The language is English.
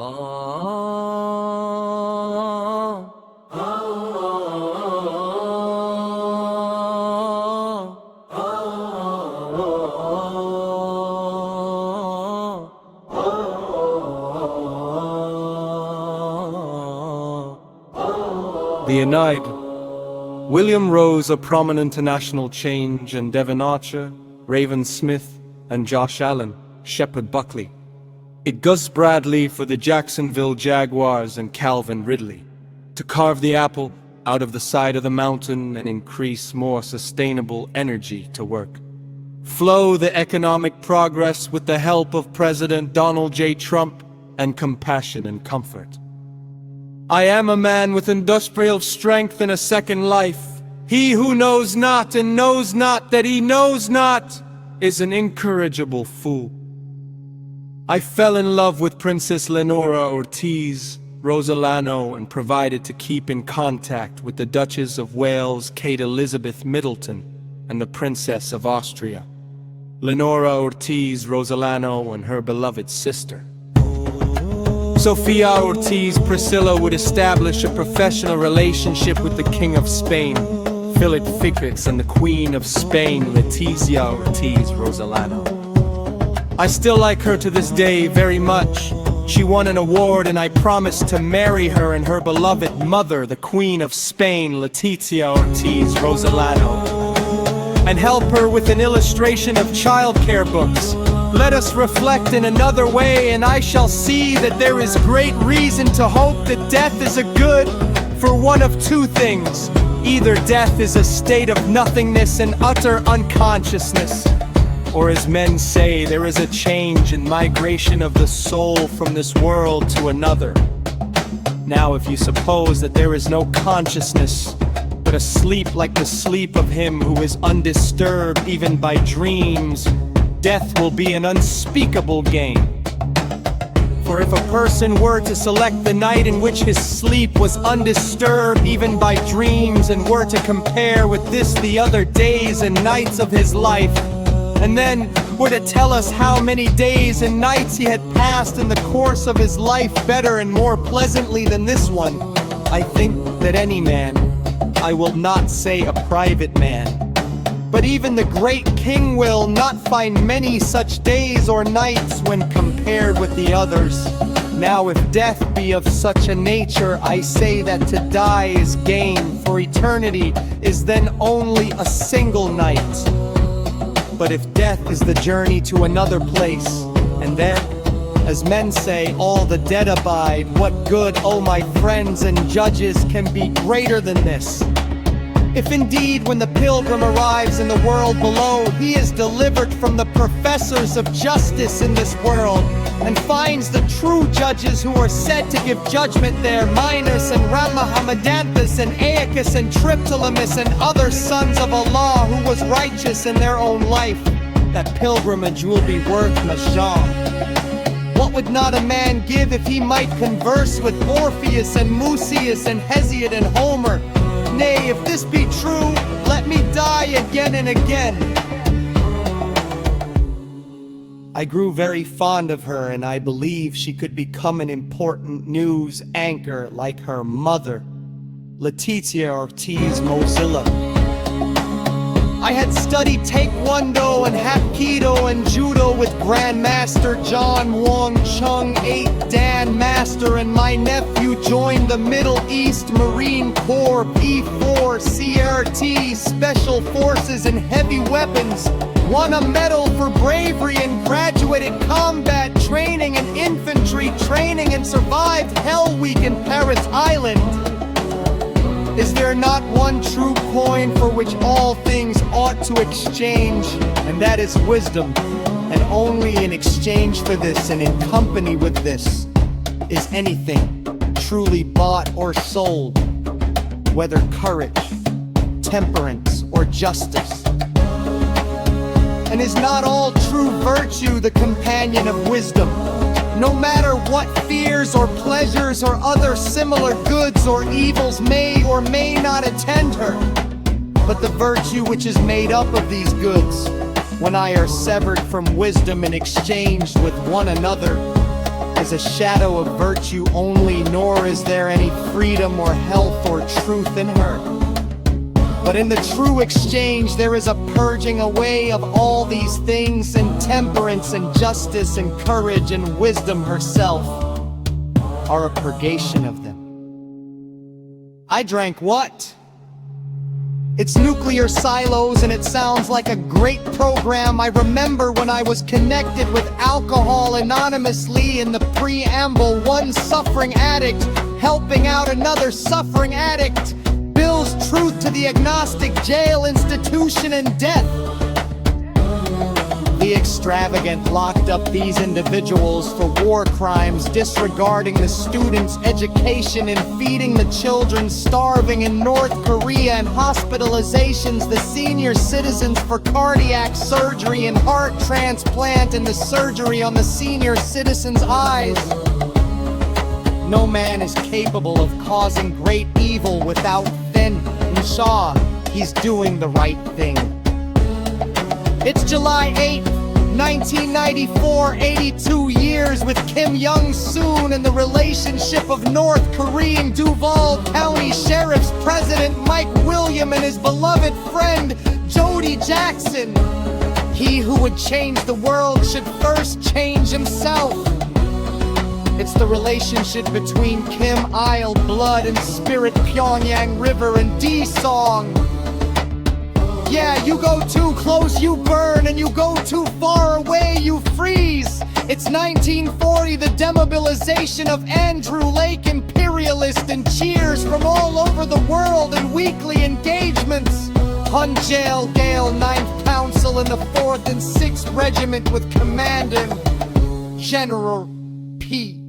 The Aeneid. William Rose, a prominent national change, and Devon Archer, Raven Smith, and Josh Allen, Shepard Buckley. It Gus Bradley for the Jacksonville Jaguars and Calvin Ridley to carve the apple out of the side of the mountain and increase more sustainable energy to work. Flow the economic progress with the help of President Donald J. Trump and compassion and comfort. I am a man with industrial strength and a second life. He who knows not and knows not that he knows not is an incorrigible fool. I fell in love with Princess Lenora Ortiz Rosolano and provided to keep in contact with the Duchess of Wales, Kate Elizabeth Middleton, and the Princess of Austria, Lenora Ortiz Rosolano, and her beloved sister, Sophia Ortiz Priscilla, would establish a professional relationship with the King of Spain, Philip Ficus, and the Queen of Spain, Letizia Ortiz Rosolano. I still like her to this day very much. She won an award and I promised to marry her and her beloved mother, the Queen of Spain, Letizia Ortiz Rosolano, and help her with an illustration of childcare books. Let us reflect in another way, and I shall see that there is great reason to hope that death is a good for one of two things. Either death is a state of nothingness and utter unconsciousness, or as men say, there is a change and migration of the soul from this world to another. Now, if you suppose that there is no consciousness, but a sleep like the sleep of him who is undisturbed even by dreams, death will be an unspeakable gain. For if a person were to select the night in which his sleep was undisturbed even by dreams, and were to compare with this the other days and nights of his life, and then were to tell us how many days and nights he had passed in the course of his life better and more pleasantly than this one, I think that any man, I will not say a private man, but even the great king will not find many such days or nights when compared with the others. Now if death be of such a nature, I say that to die is gain, for eternity is then only a single night. But if death is the journey to another place, and then, as men say, all the dead abide, what good, oh my friends and judges, can be greater than this? If indeed when the pilgrim arrives in the world below, he is delivered from the professors of justice in this world, and finds the true judges who are said to give judgment there, Minos and Ramahamadanthus and Aeacus and Triptolemus and other sons of Allah who was righteous in their own life, that pilgrimage will be worth Shah. What would not a man give if he might converse with Orpheus and Musaeus and Hesiod and Homer? Nay, if this be true, let me die again and again. I grew very fond of her, and I believe she could become an important news anchor like her mother, Letizia Ortiz Mozilla. I had studied Taekwondo and Hapkido and Judo with Grandmaster John Wong Chung 8 Dan Master, and my nephew joined the Middle East Marine Corps P4 CRT Special Forces and Heavy Weapons, won a medal for bravery and graduated combat training and infantry training, and survived Hell Week in Paris Island. Is there not one true coin for which all things ought to exchange, and that is wisdom? And only in exchange for this, and in company with this, is anything truly bought or sold, whether courage, temperance, or justice. And is not all true virtue the companion of wisdom? No matter what fears or pleasures or other similar goods or evils may or may not attend her, but the virtue which is made up of these goods, when I are severed from wisdom and exchanged with one another, is a shadow of virtue only, nor is there any freedom or health or truth in her. But in the true exchange there is a purging away of all these things, and temperance and justice and courage and wisdom herself are a purgation of them. I drank what? It's nuclear silos, and it sounds like a great program. I remember when I was connected with alcohol anonymously in the preamble, one suffering addict helping out another suffering addict bills truth to the agnostic jail institution and death. The extravagant locked up these individuals for war crimes, disregarding the students' education and feeding the children starving in North Korea, and hospitalizations the senior citizens for cardiac surgery and heart transplant, and the surgery on the senior citizens' eyes. No man is capable of causing great evil without then, in Shah, he's doing the right thing. It's July 8th, 1994, 82 years with Kim Jong-soon and the relationship of North Korean Duval County Sheriff's President Mike William and his beloved friend Jody Jackson. He who would change the world should first change himself. It's the relationship between Kim Il Blood and Spirit Pyongyang River and D-Song. Yeah, you go too close, you burn, and you go too far away, you freeze. It's 1940, the demobilization of Andrew Lake, imperialist, and cheers from all over the world in weekly engagements. Hun Jail Gale, 9th Council in the 4th and 6th Regiment with Commander General P.